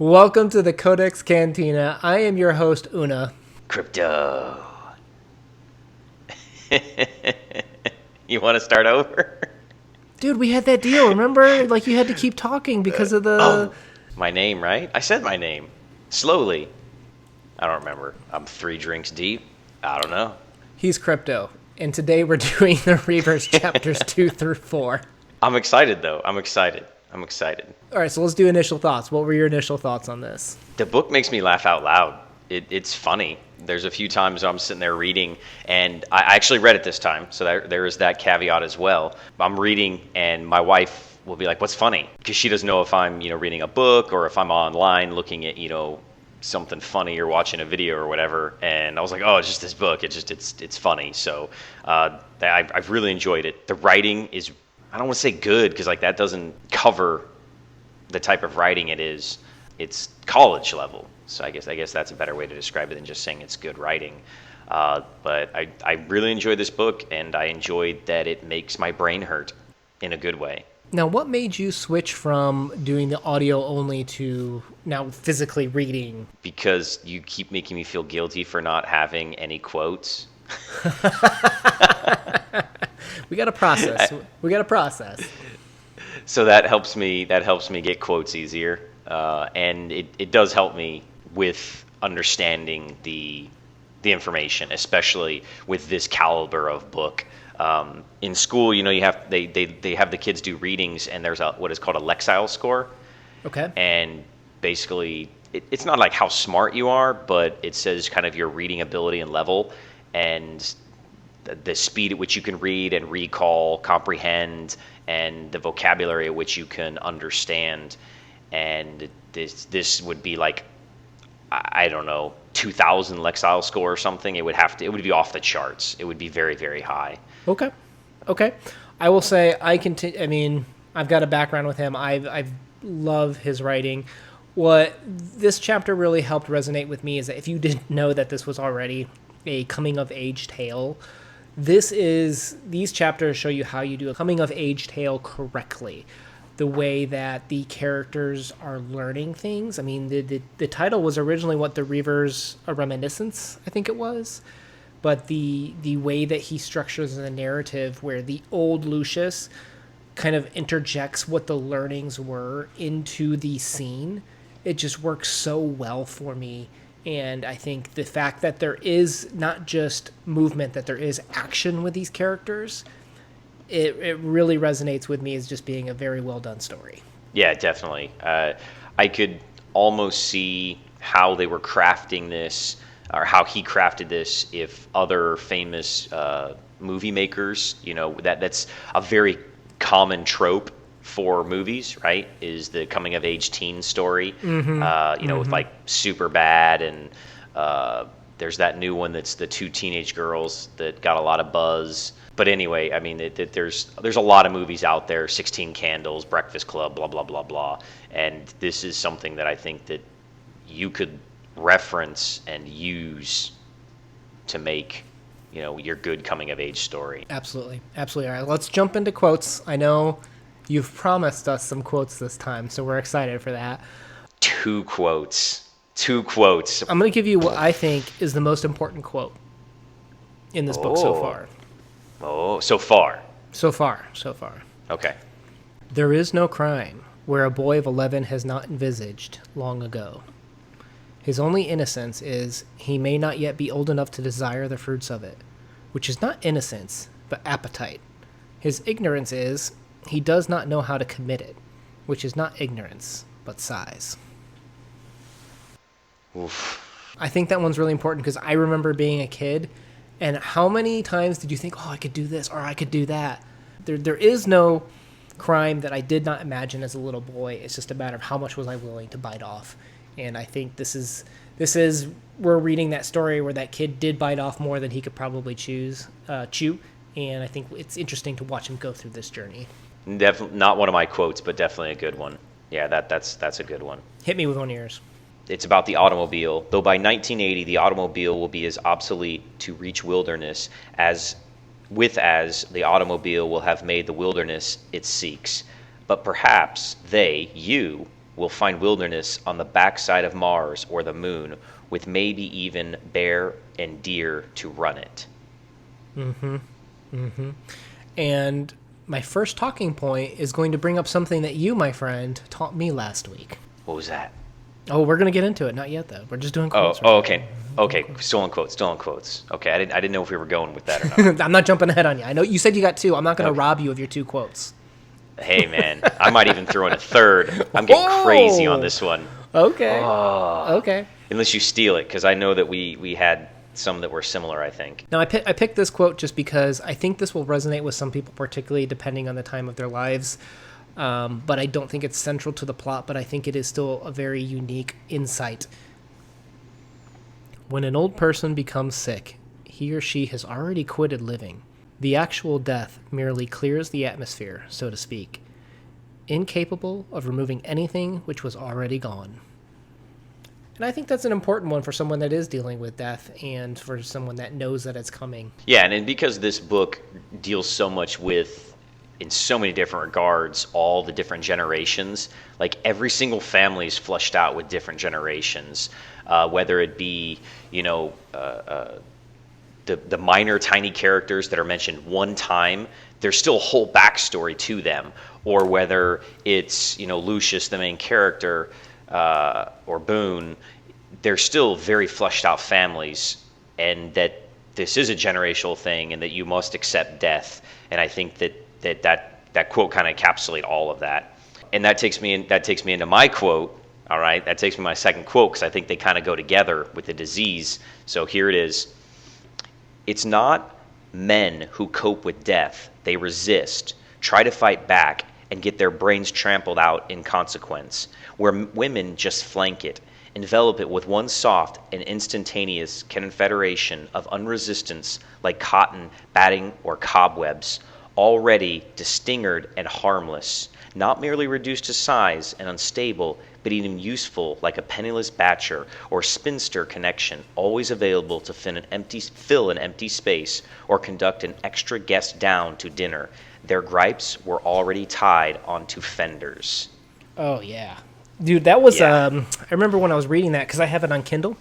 Welcome to the CodeX Cantina. I am your host, Una. Crypto. You want to start over? Dude, we had that deal, remember? Like, you had to keep talking because of the... Oh, my name, right? I said my name. Slowly. I don't remember. I'm 3 drinks deep. I don't know. He's Crypto. And today we're doing the Reivers chapters 2 through 4. I'm excited, though. I'm excited. All right, so let's do initial thoughts. What were your initial thoughts on this? The book makes me laugh out loud. It's funny. There's a few times I'm sitting there reading, and I actually read it this time, so there is that caveat as well. I'm reading, and my wife will be like, "What's funny?" Because she doesn't know if I'm, reading a book or if I'm online looking at, something funny or watching a video or whatever. And I was like, "Oh, it's just this book. It's funny." So I've really enjoyed it. The writing is, I don't want to say good because like that doesn't cover the type of writing it is. It's college level. So I guess that's a better way to describe it than just saying it's good writing. But I really enjoyed this book, and I enjoyed that it makes my brain hurt in a good way. Now, what made you switch from doing the audio only to now physically reading? Because you keep making me feel guilty for not having any quotes. We got to process. So that helps me get quotes easier. And it does help me with understanding the information, especially with this caliber of book. In school, they have the kids do readings, and there's what is called a Lexile score. Okay. And basically, it's not like how smart you are, but it says kind of your reading ability and level, and the speed at which you can read and recall, comprehend, and the vocabulary at which you can understand. And this would be like, I don't know, 2,000 Lexile score or something. It would be off the charts. It would be very, very high. Okay. I will say I've got a background with him. I love his writing. What this chapter really helped resonate with me is that if you didn't know that this was already a coming-of-age tale, these chapters show you how you do a coming-of-age tale correctly. The way that the characters are learning things. I mean, the title was originally what the Reivers, a reminiscence, I think it was. But the way that he structures the narrative, where the old Lucius kind of interjects what the learnings were into the scene, it just works so well for me. And I think the fact that there is not just movement, that there is action with these characters, it really resonates with me as just being a very well done story. Yeah, definitely. I could almost see how they were crafting this, or how he crafted this, if other famous movie makers, that's a very common trope for movies, right? Is the coming of age teen story, with like Superbad, and there's that new one that's the 2 teenage girls that got a lot of buzz. But anyway, I mean, there's a lot of movies out there, 16 Candles, Breakfast Club, blah, blah, blah, blah. And this is something that I think that you could reference and use to make, your good coming-of-age story. Absolutely. All right, let's jump into quotes. I know you've promised us some quotes this time, so we're excited for that. 2 quotes. I'm going to give you what I think is the most important quote in this book so far. Oh, so far. Okay. There is no crime where a boy of 11 has not envisaged long ago. His only innocence is he may not yet be old enough to desire the fruits of it, which is not innocence, but appetite. His ignorance is he does not know how to commit it, which is not ignorance, but size. Oof. I think that one's really important because I remember being a kid, and how many times did you think, oh, I could do this or I could do that? There is no crime that I did not imagine as a little boy. It's just a matter of how much was I willing to bite off. And I think this is we're reading that story where that kid did bite off more than he could probably chew. And I think it's interesting to watch him go through this journey. Definitely not one of my quotes, but definitely a good one. Yeah, that's a good one. Hit me with one of yours. It's about the automobile. Though by 1980, the automobile will be as obsolete to reach wilderness as the automobile will have made the wilderness it seeks. But perhaps you we'll find wilderness on the backside of Mars or the moon, with maybe even bear and deer to run it. And my first talking point is going to bring up something that you, my friend, taught me last week. What was that? Oh, we're going to get into it. Not yet, though. We're just doing Oh, quotes. okay. Okay, still in quotes. Okay, I didn't know if we were going with that or not. I'm not jumping ahead on you. I know you said you got two. I'm not going to Okay. rob you of your two quotes. Hey, man, I might even throw in a third. I'm getting crazy on this one. Okay. Oh. Okay. Unless you steal it, because I know that we had some that were similar, I think. Now, I picked this quote just because I think this will resonate with some people, particularly depending on the time of their lives. But I don't think it's central to the plot, but I think it is still a very unique insight. When an old person becomes sick, he or she has already quitted living. The actual death merely clears the atmosphere, so to speak, incapable of removing anything which was already gone. And I think that's an important one for someone that is dealing with death and for someone that knows that it's coming. Yeah, and because this book deals so much with, in so many different regards, all the different generations, like every single family is fleshed out with different generations, whether it be, the minor tiny characters that are mentioned one time, there's still a whole backstory to them, or whether it's, Lucius, the main character, or Boone, they're still very fleshed out families, and that this is a generational thing, and that you must accept death. And I think that quote kind of encapsulates all of that. And that takes me into my quote. All right, that takes me to my second quote, because I think they kind of go together with the disease. So here it is. It's not men who cope with death. They resist, try to fight back, and get their brains trampled out in consequence, where women just flank it, envelop it with one soft and instantaneous confederation of unresistance like cotton, batting, or cobwebs, already distinguered and harmless, not merely reduced to size and unstable, but even useful like a penniless bachelor or spinster connection, always available to fill an empty space or conduct an extra guest down to dinner. Their gripes were already tied onto fenders. Oh, yeah. Dude, that was, Yeah. I remember when I was reading that, because I have it on Kindle,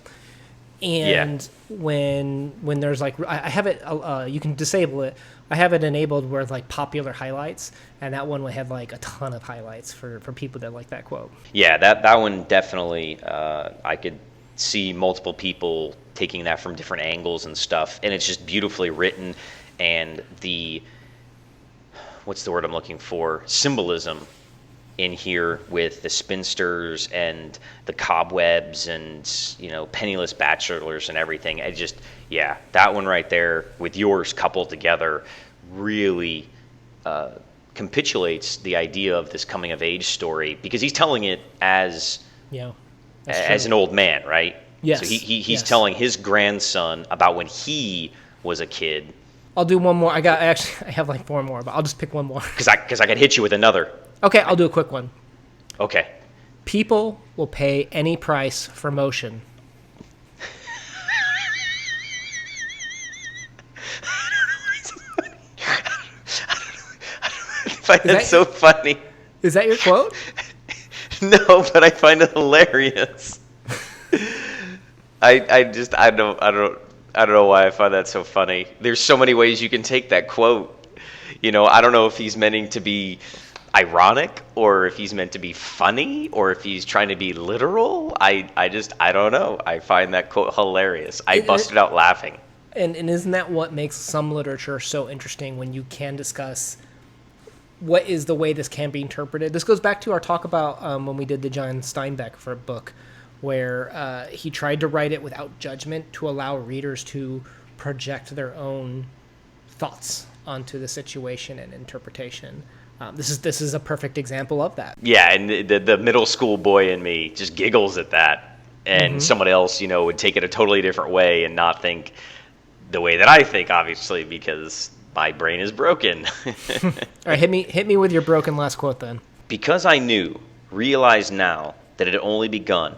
and Yeah. when there's like, I have it, you can disable it, I have it enabled where like popular highlights, and that one would have like a ton of highlights for people that like that quote. Yeah, that one definitely, I could see multiple people taking that from different angles and stuff, and it's just beautifully written, and what's the word I'm looking for? Symbolism in here with the spinsters and the cobwebs and, penniless bachelors and everything. That one right there with yours coupled together really capitulates the idea of this coming of age story, because he's telling it as Yeah. an old man, right? Yes. So he's Yes. telling his grandson about when he was a kid. I'll do one more. I have like four more, but I'll just pick one more. Because I could hit you with another. Okay, I'll do a quick one. Okay. People will pay any price for motion. I find that so funny. Is that your quote? No, but I find it hilarious. I don't know why I find that so funny. There's so many ways you can take that quote. I don't know if he's meaning to be ironic, or if he's meant to be funny, or if he's trying to be literal. I don't know. I find that quote hilarious. I busted out laughing. And isn't that what makes some literature so interesting, when you can discuss what is the way this can be interpreted? This goes back to our talk about when we did the John Steinbeck for a book, where he tried to write it without judgment to allow readers to project their own thoughts onto the situation and interpretation. This is a perfect example of that. Yeah, and the middle school boy in me just giggles at that, and someone else, would take it a totally different way and not think the way that I think, obviously, because my brain is broken. All right, hit me with your broken last quote then. Because I realized now that it had only begun.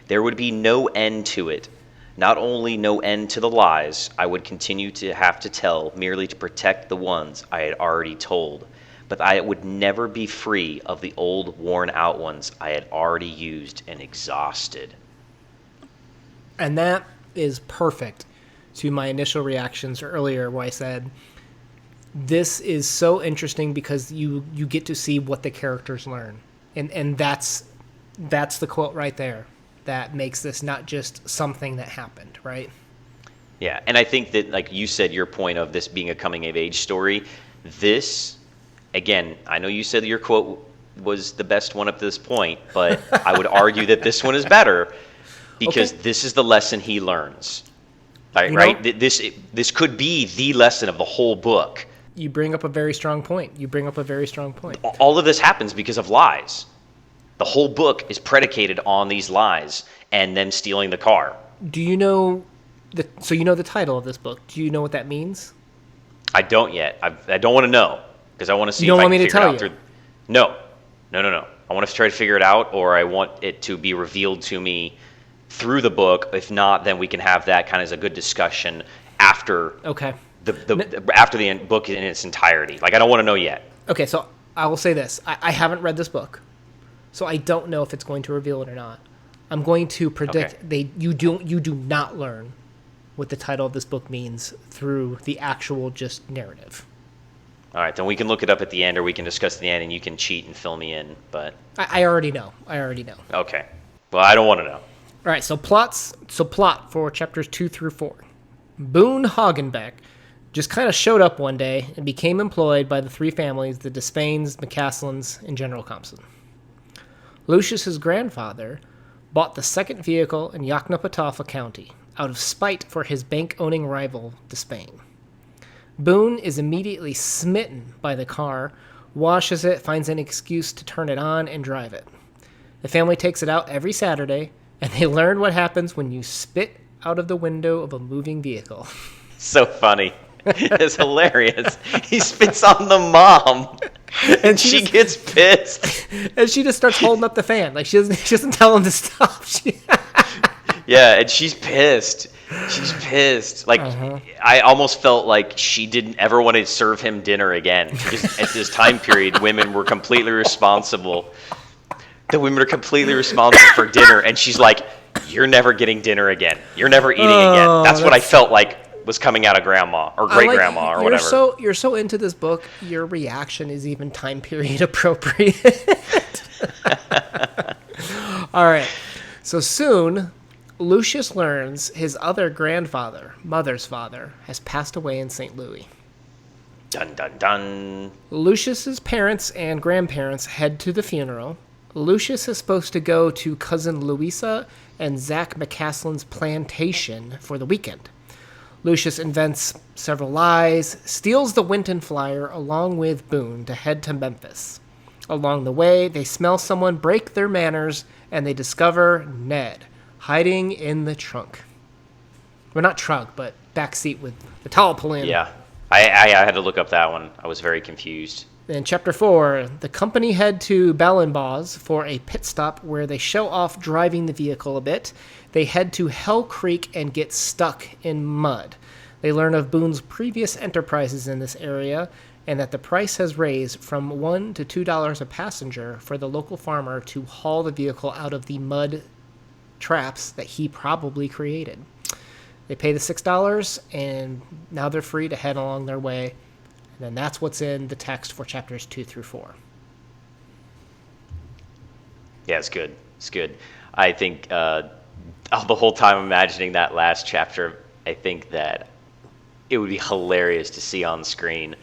There would be no end to it. Not only no end to the lies I would continue to have to tell merely to protect the ones I had already told, but I would never be free of the old worn-out ones I had already used and exhausted. And that is perfect to my initial reactions earlier where I said, this is so interesting because you get to see what the characters learn. And that's the quote right there that makes this not just something that happened, right? Yeah, and I think that, like you said, your point of this being a coming-of-age story, this, again, I know you said your quote was the best one up to this point, but I would argue that this one is better because this is the lesson he learns. Right? This could be the lesson of the whole book. You bring up a very strong point. All of this happens because of lies. The whole book is predicated on these lies and them stealing the car. Do you know so you know the title of this book? Do you know what that means? I don't yet. I don't want to know because I want to see you don't if I want can me to figure tell it out you? through. No. I want to try to figure it out, or I want it to be revealed to me through the book. If not, then we can have that kind of as a good discussion after. Okay. After the book in its entirety. Like, I don't want to know yet. Okay, so I will say this. I haven't read this book, so I don't know if it's going to reveal it or not. I'm going to predict you do not learn what the title of this book means through the actual just narrative. All right, then we can look it up at the end, or we can discuss at the end, and you can cheat and fill me in. But I already know. Okay. Well, I don't want to know. All right, so plot for chapters 2 through 4. Boone Hagenbeck just kind of showed up one day and became employed by the three families, the Despains, McCaslins, and General Compson. Lucius's grandfather bought the second vehicle in Yoknapatawpha County out of spite for his bank-owning rival, Despain. Boone is immediately smitten by the car, washes it, finds an excuse to turn it on, and drive it. The family takes it out every Saturday, and they learn what happens when you spit out of the window of a moving vehicle. So funny. It's hilarious. He spits on the mom, and she gets pissed. And she just starts holding up the fan. Like, she doesn't tell him to stop. Yeah, and she's pissed. Like, I almost felt like she didn't ever want to serve him dinner again. Because at this time period, women were completely responsible. The women are completely responsible for dinner, and she's like, "You're never getting dinner again. You're never eating again." That's what I felt like was coming out of grandma or great grandma or whatever. You're so into this book, your reaction is even time period appropriate. All right. So soon, Lucius learns his other grandfather, mother's father, has passed away in St. Louis. Dun dun dun. Lucius's parents and grandparents head to the funeral. Lucius is supposed to go to cousin Louisa and Zach McCaslin's plantation for the weekend. Lucius invents several lies, steals the Winton Flyer along with Boone to head to Memphis. Along the way, they smell someone break their manners, and they discover Ned hiding in the trunk. Well, not trunk, but back seat with the tarpaulin. Yeah, I had to look up that one. I was very confused. In Chapter 4, the company head to Ballinbaugh's for a pit stop where they show off driving the vehicle a bit. They head to Hell Creek and get stuck in mud. They learn of Boone's previous enterprises in this area and that the price has raised from $1 to $2 a passenger for the local farmer to haul the vehicle out of the mud traps that he probably created. They pay the $6, and now they're free to head along their way. And then that's what's in the text for chapters 2 through 4. Yeah, it's good. It's good. I think the whole time imagining that last chapter, I think that it would be hilarious to see on screen,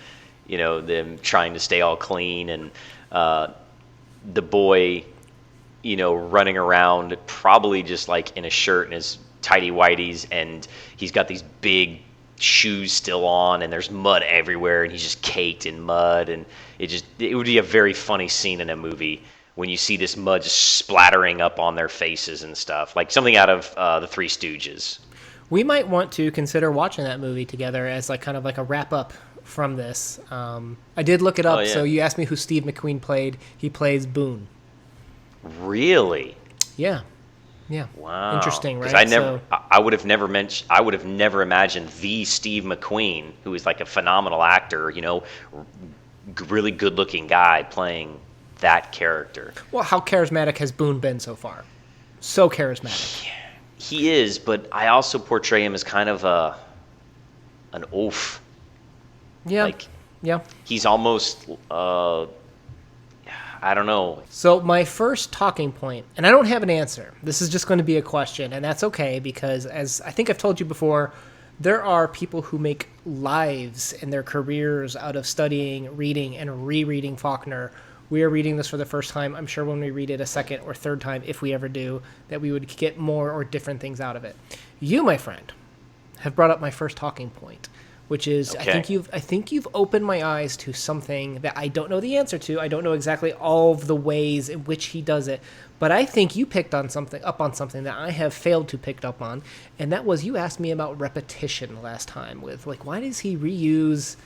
you know, them trying to stay all clean and the boy, you know, running around probably just like in a shirt and his tighty whities, and he's got these big shoes still on, and there's mud everywhere, and he's just caked in mud, and it would be a very funny scene in a movie when you see this mud just splattering up on their faces and stuff, like something out of the Three Stooges. We might want to consider watching that movie together as like kind of like a wrap up from this. I did look it up. Yeah. So you asked me who Steve McQueen played. He plays Boone. Really? Yeah. Wow. Interesting, right? I would have never imagined the Steve McQueen, who is like a phenomenal actor, you know, really good-looking guy playing that character. Well, how charismatic has Boone been so far? So charismatic. He is, but I also portray him as kind of an oaf. Yeah. Like Yeah. he's almost I don't know. So my first talking point, and I don't have an answer. This is just going to be a question, and that's okay because, as I think I've told you before, there are people who make lives and their careers out of studying, reading, and rereading Faulkner. We are reading this for the first time. I'm sure when we read it a second or third time, if we ever do, that we would get more or different things out of it. You, my friend, have brought up my first talking point, which is Okay. I think you've opened my eyes to something that I don't know the answer to. I don't know exactly all of the ways in which he does it, but I think you picked on something that I have failed to pick up on, and that was you asked me about repetition last time with like why does he reuse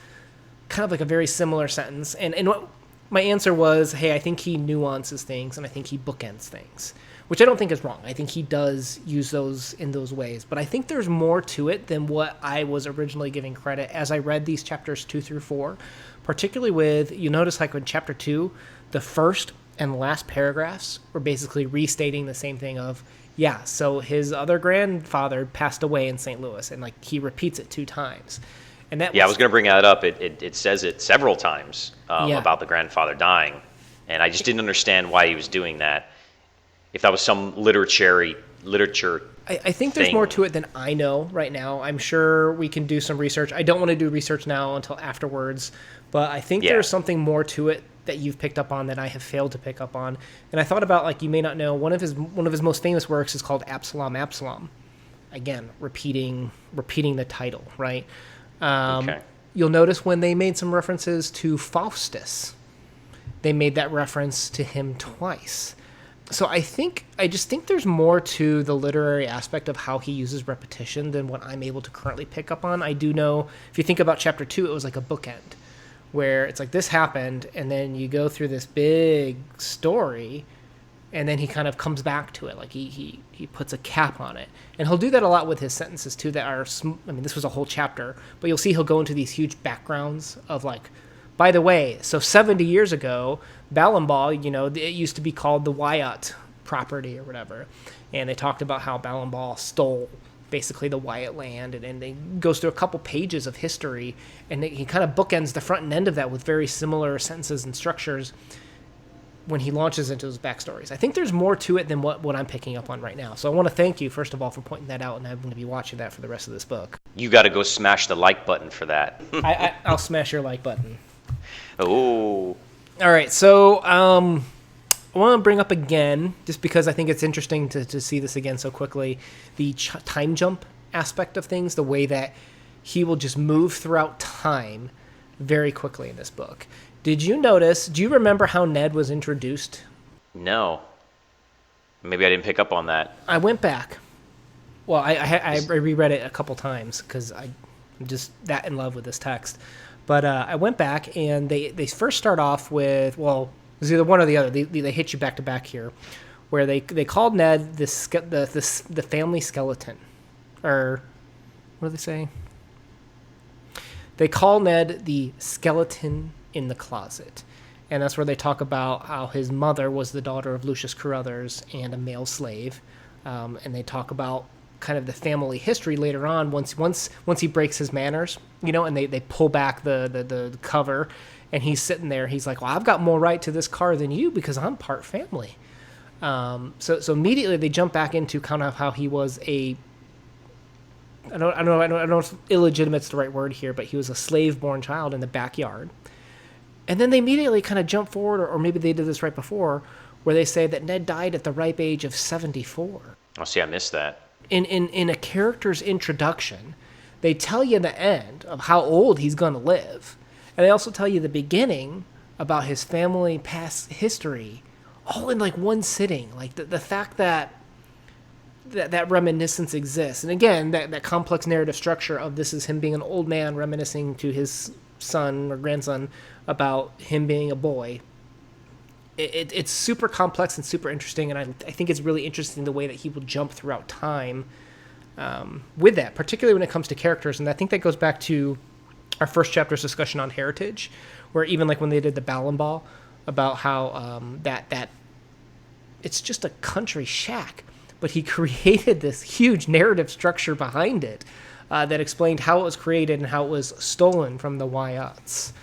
kind of like a very similar sentence, and what my answer was, hey, I think he nuances things and I think he bookends things, which I don't think is wrong. I think he does use those in those ways, but I think there's more to it than what I was originally giving credit as I read these chapters 2 through 4, particularly with, you notice like in chapter 2, the first and last paragraphs were basically restating the same thing of, yeah, so his other grandfather passed away in St. Louis, and like he repeats it 2 times. And that Yeah, I was going to bring that up. It says it several times Yeah. about the grandfather dying, and I just didn't understand why he was doing that. If that was some literature I think there's thing. more to it than I know right now. I'm sure we can do some research. I don't want to do research now until afterwards, but I think Yeah. there's something more to it that you've picked up on that I have failed to pick up on. And I thought about, like, you may not know, one of his most famous works is called Absalom, Absalom. Again, repeating the title, right? Okay. You'll notice when they made some references to Faustus, they made that reference to him twice. So I just think there's more to the literary aspect of how he uses repetition than what I'm able to currently pick up on. I do know, if you think about chapter 2, it was like a bookend, where it's like this happened, and then you go through this big story, and then he kind of comes back to it. Like he puts a cap on it. And he'll do that a lot with his sentences too that are, I mean, this was a whole chapter, but you'll see he'll go into these huge backgrounds of like, by the way, so 70 years ago, Ballinball, it used to be called the Wyatt property or whatever. And they talked about how Ballinball stole basically the Wyatt land, and it goes through a couple pages of history, and he kind of bookends the front and end of that with very similar sentences and structures when he launches into his backstories. I think there's more to it than what I'm picking up on right now. So I want to thank you, first of all, for pointing that out, and I'm going to be watching that for the rest of this book. You got to go smash the like button for that. I'll smash your like button. Oh. All right, so I want to bring up again, just because I think it's interesting to see this again so quickly, the time jump aspect of things, the way that he will just move throughout time very quickly in this book. Do you remember how Ned was introduced? No. Maybe I didn't pick up on that. I went back. Well, I reread it a couple times because I'm just that in love with this text. But I went back, and they first start off with, well, it was either one or the other. They hit you back to back here, where they called Ned the family skeleton, or what do they say? They call Ned the skeleton in the closet, and that's where they talk about how his mother was the daughter of Lucius Carruthers and a male slave, and they talk about kind of the family history later on once he breaks his manners, and they pull back the cover, and he's sitting there, he's like, well, I've got more right to this car than you because I'm part family. So immediately they jump back into kind of how he was I don't know if illegitimate's the right word here, but he was a slave-born child in the backyard. And then they immediately kind of jump forward, or maybe they did this right before, where they say that Ned died at the ripe age of 74. Oh, see, I missed that. In a character's introduction, they tell you the end of how old he's going to live. And they also tell you the beginning about his family past history, all in like one sitting. Like the fact that reminiscence exists. And again, that complex narrative structure of this is him being an old man reminiscing to his son or grandson about him being a boy. It's super complex and super interesting, and I think it's really interesting the way that he will jump throughout time with that, particularly when it comes to characters. And I think that goes back to our first chapter's discussion on heritage, where even like when they did the Ballon Ball, about how that it's just a country shack, but he created this huge narrative structure behind it that explained how it was created and how it was stolen from the Wyatt's.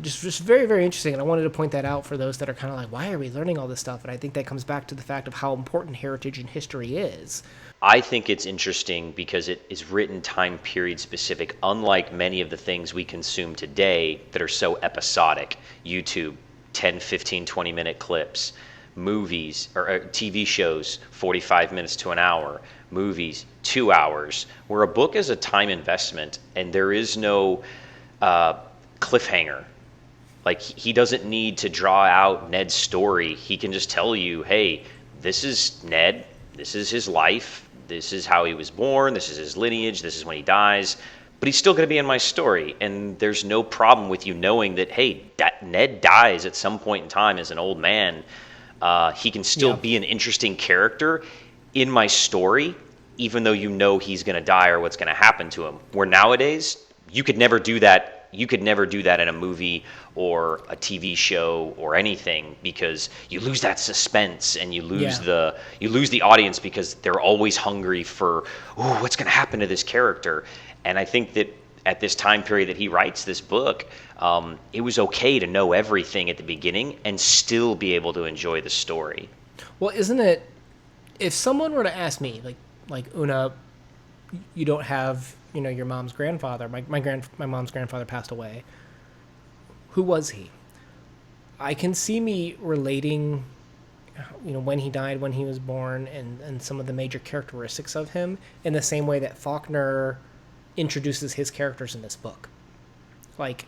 Just very, very interesting. And I wanted to point that out for those that are kind of like, why are we learning all this stuff? And I think that comes back to the fact of how important heritage and history is. I think it's interesting because it is written time period specific, unlike many of the things we consume today that are so episodic. YouTube, 10, 15, 20-minute clips. Movies or TV shows, 45 minutes to an hour. Movies, 2 hours. Where a book is a time investment and there is no cliffhanger. Like, he doesn't need to draw out Ned's story. He can just tell you, hey, this is Ned. This is his life. This is how he was born. This is his lineage. This is when he dies. But he's still going to be in my story. And there's no problem with you knowing that, hey, Ned dies at some point in time as an old man. He can still be an interesting character in my story, even though you know he's going to die or what's going to happen to him. Where nowadays, you could never do that. You could never do that in a movie or a TV show or anything, because you lose that suspense and you lose the audience, because they're always hungry for, ooh, what's going to happen to this character. And I think that at this time period that he writes this book, it was okay to know everything at the beginning and still be able to enjoy the story. Well, isn't it, if someone were to ask me, like Una, you don't have, your mom's grandfather. My mom's grandfather passed away. Who was he? I can see me relating, when he died, when he was born, and some of the major characteristics of him in the same way that Faulkner introduces his characters in this book. Like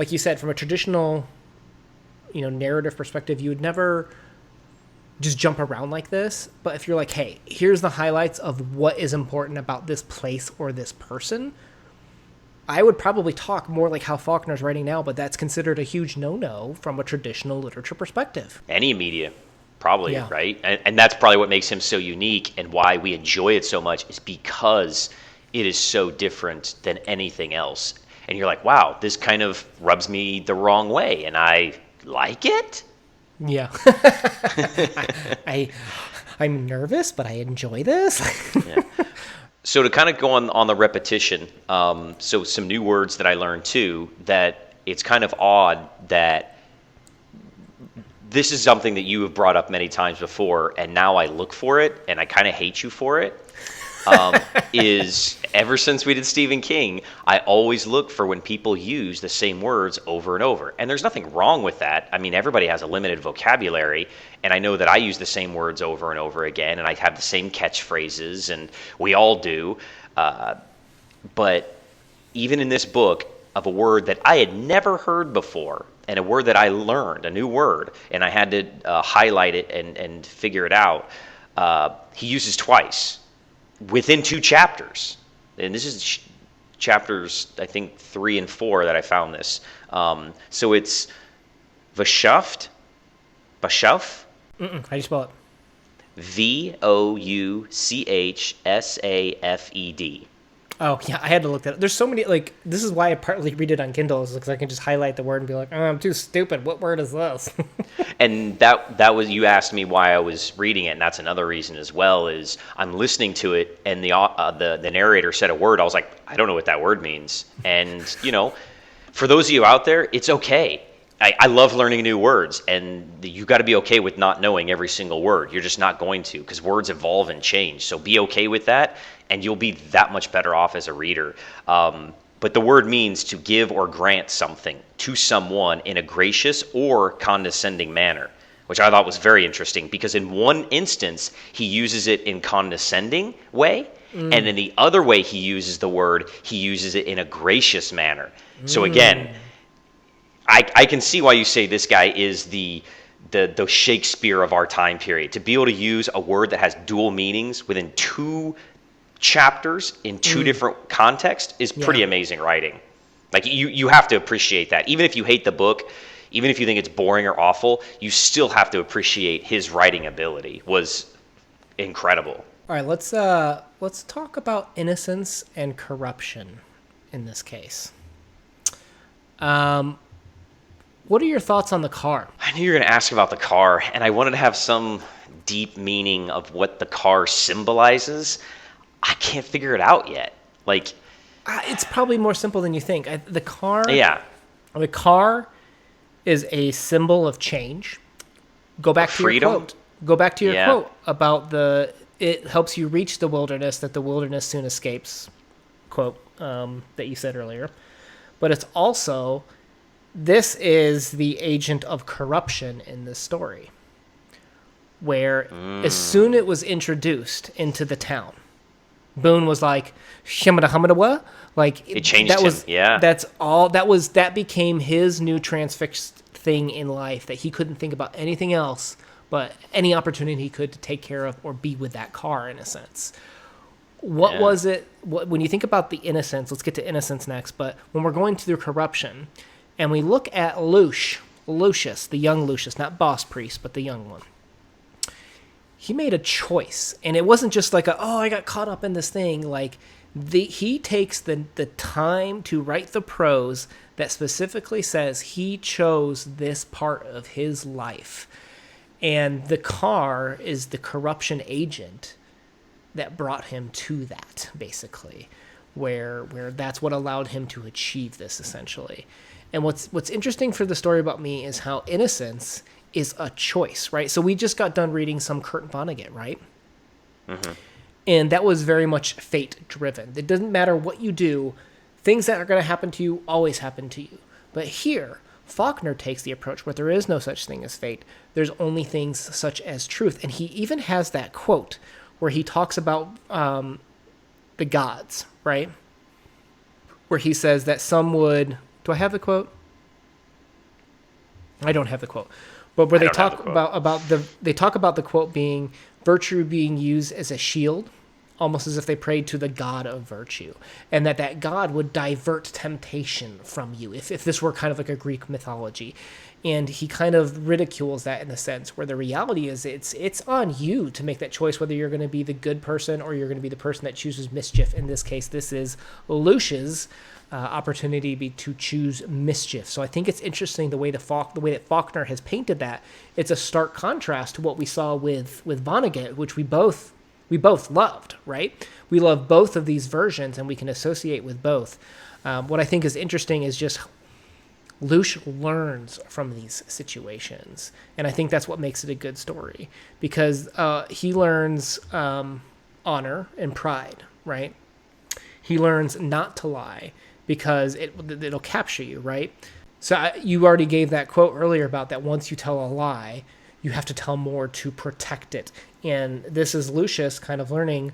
you said, from a traditional, narrative perspective, you would never just jump around like this. But if you're like, hey, here's the highlights of what is important about this place or this person, I would probably talk more like how Faulkner's writing now, but that's considered a huge no-no from a traditional literature perspective. Any media, probably, right? And that's probably what makes him so unique, and why we enjoy it so much, is because it is so different than anything else. And you're like, wow, this kind of rubs me the wrong way, and I like it? Yeah. I'm nervous, but I enjoy this. Yeah. So to kind of go on the repetition, so some new words that I learned too, that it's kind of odd that this is something that you have brought up many times before, and now I look for it, and I kind of hate you for it. Is ever since we did Stephen King, I always look for when people use the same words over and over. And there's nothing wrong with that. I mean, everybody has a limited vocabulary, and I know that I use the same words over and over again, and I have the same catchphrases, and we all do. But even in this book, of a word that I had never heard before, and a word that I learned, a new word, and I had to highlight it and figure it out, he uses twice within 2 chapters. And this is chapters, I think, 3 and 4 that I found this. So it's Vashaft. How do you spell it? Vouchsafed. Oh, yeah, I had to look that up. There's so many, this is why I partly read it on Kindle, is because I can just highlight the word and be like, oh, I'm too stupid. What word is this? And that was, you asked me why I was reading it, and that's another reason as well, is I'm listening to it, and the narrator said a word. I was like, I don't know what that word means. And, for those of you out there, it's okay. I love learning new words, and you got to be okay with not knowing every single word. You're just not going to, because words evolve and change. So be okay with that, and you'll be that much better off as a reader. But the word means to give or grant something to someone in a gracious or condescending manner, which I thought was very interesting, because in one instance, he uses it in condescending way, and in the other way he uses the word, he uses it in a gracious manner. So again, I can see why you say this guy is the Shakespeare of our time period. To be able to use a word that has dual meanings within 2 chapters in 2 different contexts is pretty amazing writing. Like, you have to appreciate that. Even if you hate the book, even if you think it's boring or awful, you still have to appreciate his writing ability. Was incredible. All right, let's talk about innocence and corruption in this case. What are your thoughts on the car? I knew you were going to ask about the car, and I wanted to have some deep meaning of what the car symbolizes. I can't figure it out yet. Like, It's probably more simple than you think. yeah, The car is a symbol of change. Go back to your freedom. quote. Go back to your Yeah. quote about it helps you reach the wilderness that the wilderness soon escapes. Quote that you said earlier. But it's also, this is the agent of corruption in this story. Where as soon it was introduced into the town, Boone was like, "Shimada hamadawa," like It changed that was, him, yeah. that became his new transfixed thing in life, that he couldn't think about anything else but any opportunity he could to take care of or be with that car, in a sense. What Yeah. was it? When you think about the innocence, let's get to innocence next. But when we're going through corruption, and we look at Lucius, the young Lucius, not boss priest, but the young one. He made a choice, and it wasn't just like I got caught up in this thing. Like he takes the time to write the prose that specifically says he chose this part of his life, and the car is the corruption agent that brought him to that, basically, where that's what allowed him to achieve this, essentially. And what's interesting for the story about me is how innocence is a choice, right? So we just got done reading some Kurt Vonnegut, right? Mm-hmm. And that was very much fate driven. It doesn't matter what you do, things that are going to happen to you always happen to you. But here, Faulkner takes the approach where there is no such thing as fate. There's only things such as truth. And he even has that quote where he talks about the gods, right? Where he says that some would... Do I have the quote? I don't have the quote. But where they talk about the quote being virtue being used as a shield, almost as if they prayed to the god of virtue, and that god would divert temptation from you, if this were kind of like a Greek mythology. And he kind of ridicules that in a sense, where the reality is it's on you to make that choice, whether you're going to be the good person or you're going to be the person that chooses mischief. In this case, this is Lucius' opportunity to choose mischief. So I think it's interesting the way that Faulkner has painted that. It's a stark contrast to what we saw with Vonnegut, which we both loved, right? We love both of these versions, and we can associate with both. What I think is interesting is just Luce learns from these situations, and I think that's what makes it a good story, because he learns honor and pride, right? He learns not to lie because it'll capture you, right? So you already gave that quote earlier about that once you tell a lie, you have to tell more to protect it. And this is Lucius kind of learning,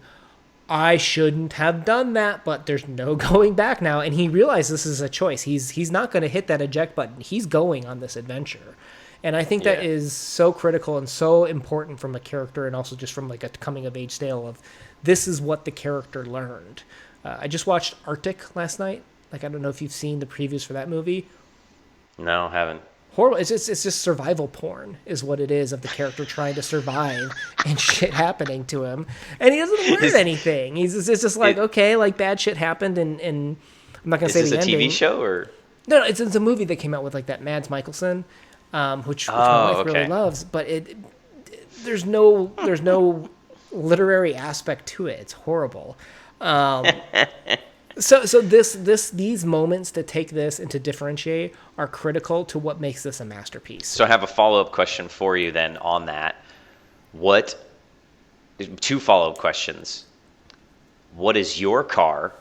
I shouldn't have done that, but there's no going back now. And he realizes this is a choice. He's not going to hit that eject button. He's going on this adventure. And I think that is so critical and so important from a character, and also just from like a coming of age tale of this is what the character learned. I just watched Arctic last night. Like, I don't know if you've seen the previews for that movie. No, haven't. Horrible. It's just survival porn is what it is, of the character trying to survive and shit happening to him, and he doesn't learn anything. It's just like, okay, like bad shit happened, and I'm not gonna say the ending. Is this a TV show or? No, it's a movie that came out with like that Mads Mikkelsen, which my wife really loves, but there's no literary aspect to it. It's horrible. So these moments to take this and to differentiate are critical to what makes this a masterpiece. So I have a follow-up question for you then on that. Two follow-up questions. What is your car,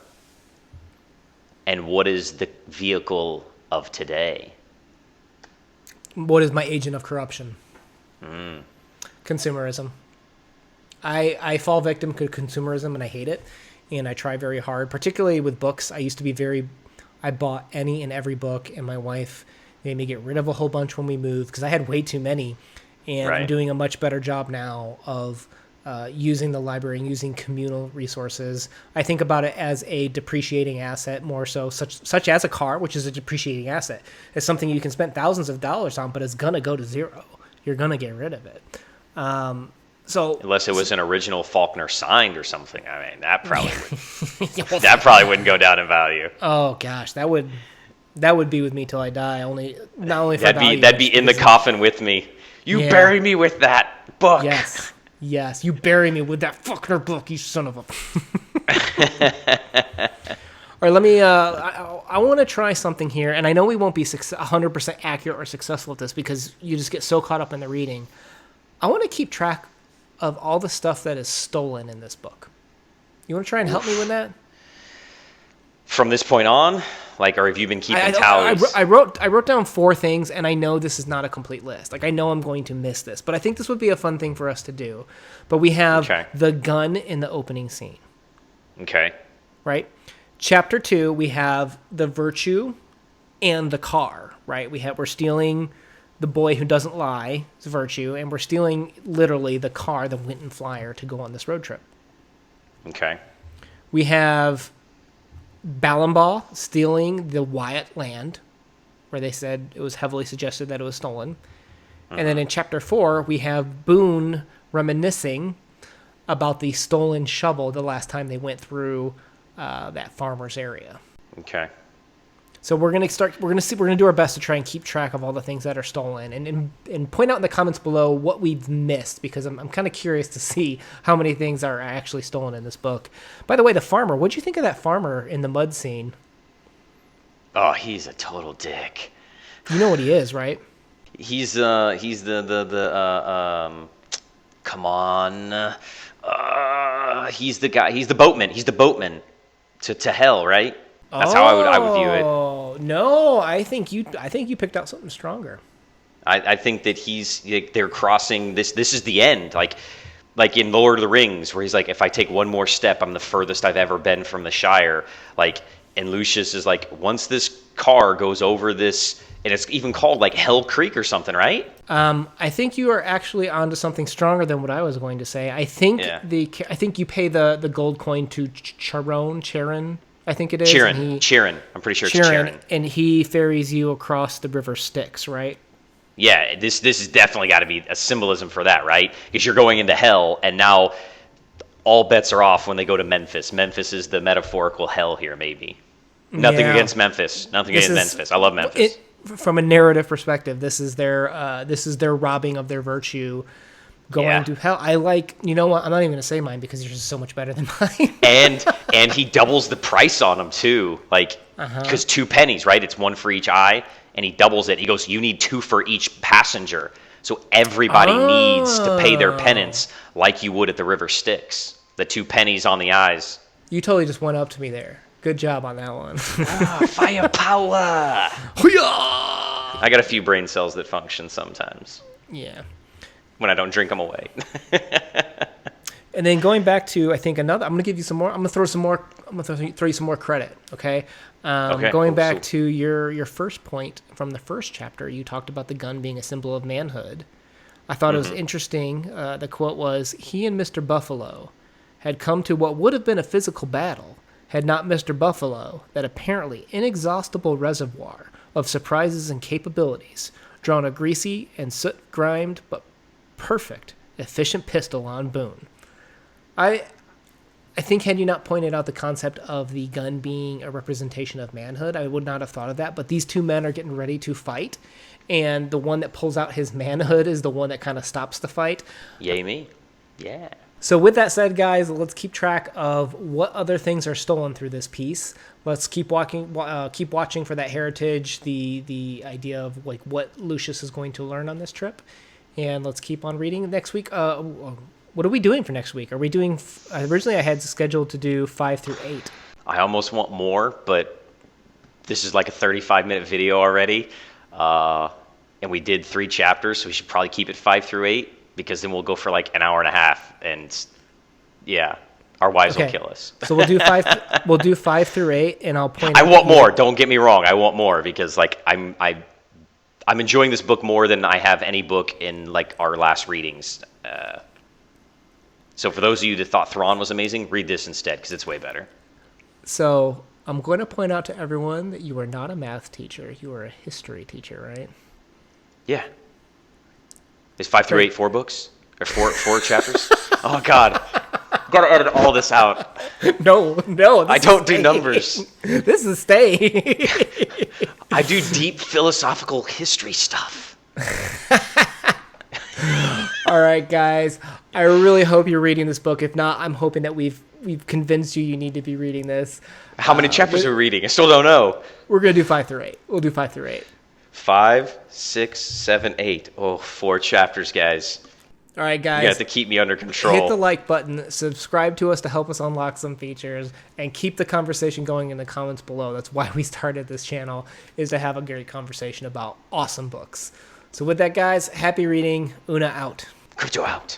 and what is the vehicle of today? What is my agent of corruption? Consumerism. I fall victim to consumerism, and I hate it. And I try very hard, particularly with books. I bought any and every book, and my wife made me get rid of a whole bunch when we moved because I had way too many. And I'm doing a much better job now of using the library and using communal resources. I think about it as a depreciating asset, more so, such as a car, which is a depreciating asset. It's something you can spend thousands of dollars on, but it's going to go to zero. You're going to get rid of it. So unless it was an original Faulkner signed or something, I mean, that probably wouldn't go down in value. Oh gosh, that would That would be with me till I die. Not only for That'd be in the coffin with me. You bury me with that book. Yes. You bury me with that Faulkner book, you son of a. All right, let me. I want to try something here, and I know we won't be 100% accurate or successful at this because you just get so caught up in the reading. I want to keep track of all the stuff that is stolen in this book. You want to try and help me with that? From this point on, or have you been keeping tallies? I wrote down 4 things, and I know this is not a complete list. I know I'm going to miss this, but I think this would be a fun thing for us to do. But we have the gun in the opening scene. Okay. Right? Chapter 2, we have the virtue and the car, right? We're stealing the boy who doesn't lie, his virtue, and we're stealing literally the car, the Winton Flyer, to go on this road trip. Okay. We have Ballenbaugh stealing the Wyatt land, where they said it was heavily suggested that it was stolen. And then in chapter 4, we have Boone reminiscing about the stolen shovel the last time they went through that farmer's area. Okay. So we're gonna do our best to try and keep track of all the things that are stolen, and point out in the comments below what we've missed, because I'm kind of curious to see how many things are actually stolen in this book. By the way, the farmer, what'd you think of that farmer in the mud scene? Oh, he's a total dick. You know what he is, right? He's come on. He's the guy. He's the boatman. He's the boatman to hell, right? That's how I would view it. Oh no, I think you picked out something stronger. I think that they're crossing this. This is the end, like in Lord of the Rings, where he's like, if I take one more step, I'm the furthest I've ever been from the Shire. And Lucius is like, once this car goes over this, and it's even called Hell Creek or something, right? I think you are actually onto something stronger than what I was going to say. I think you pay the gold coin to Charon. I think it is. Chirin. I'm pretty sure it's Chirin. And he ferries you across the river Styx, right? Yeah, this has definitely got to be a symbolism for that, right? Because you're going into hell, and now all bets are off when they go to Memphis. Memphis is the metaphorical hell here, maybe. Nothing against Memphis. Memphis. I love Memphis. From a narrative perspective, this is their robbing of their virtue. Going to hell. You know what? I'm not even going to say mine because yours is so much better than mine. and he doubles the price on them too. Because 2 pennies, right? It's 1 for each eye. And he doubles it. He goes, you need 2 for each passenger. So everybody needs to pay their penance like you would at the River Styx. The 2 pennies on the eyes. You totally just went up to me there. Good job on that one. Firepower! I got a few brain cells that function sometimes. Yeah. When I don't drink them away. And then going back to, I think another, I'm going to give you some more. I'm going to throw you some more credit. Okay. Going back to your first point from the first chapter, you talked about the gun being a symbol of manhood. I thought it was interesting. The quote was, "He and Mr. Buffalo had come to what would have been a physical battle had not Mr. Buffalo, that apparently inexhaustible reservoir of surprises and capabilities, drawn a greasy and soot-grimed but perfect, efficient pistol on Boone." I think had you not pointed out the concept of the gun being a representation of manhood, I would not have thought of that. But these 2 men are getting ready to fight, and the one that pulls out his manhood is the one that kind of stops the fight. Yay me. Yeah. So with that said, guys, let's keep track of what other things are stolen through this piece. Let's keep watching for that heritage, the idea of what Lucius is going to learn on this trip, and let's keep on reading next week. What are we doing for next week? Are we doing? Originally, I had scheduled to do 5 through 8. I almost want more, but this is like a 35-minute video already, and we did 3 chapters, so we should probably keep it 5 through 8, because then we'll go for an hour and a half, and yeah, our wives will kill us. So we'll do 5. We'll do 5 through 8, and I'll point. I want more. Don't get me wrong. I want more because I'm enjoying this book more than I have any book in our last readings. So for those of you that thought Thrawn was amazing, read this instead because it's way better. So I'm going to point out to everyone that you are not a math teacher. You are a history teacher, right? Yeah. Is 5 through 8 4 books? Or 4 chapters? Oh, God. Got to edit all this out. No. I don't do numbers. This is stay. I do deep philosophical history stuff. All right, guys. I really hope you're reading this book. If not, I'm hoping that we've convinced you need to be reading this. How many chapters are we reading? I still don't know. We're gonna do 5 through 8. We'll do 5 through 8. 5, 6, 7, 8. Oh, 4 chapters, guys. All right, guys. You have to keep me under control. Hit the like button, subscribe to us to help us unlock some features, and keep the conversation going in the comments below. That's why we started this channel, is to have a great conversation about awesome books. So with that, guys, happy reading. Una out. Crypto out.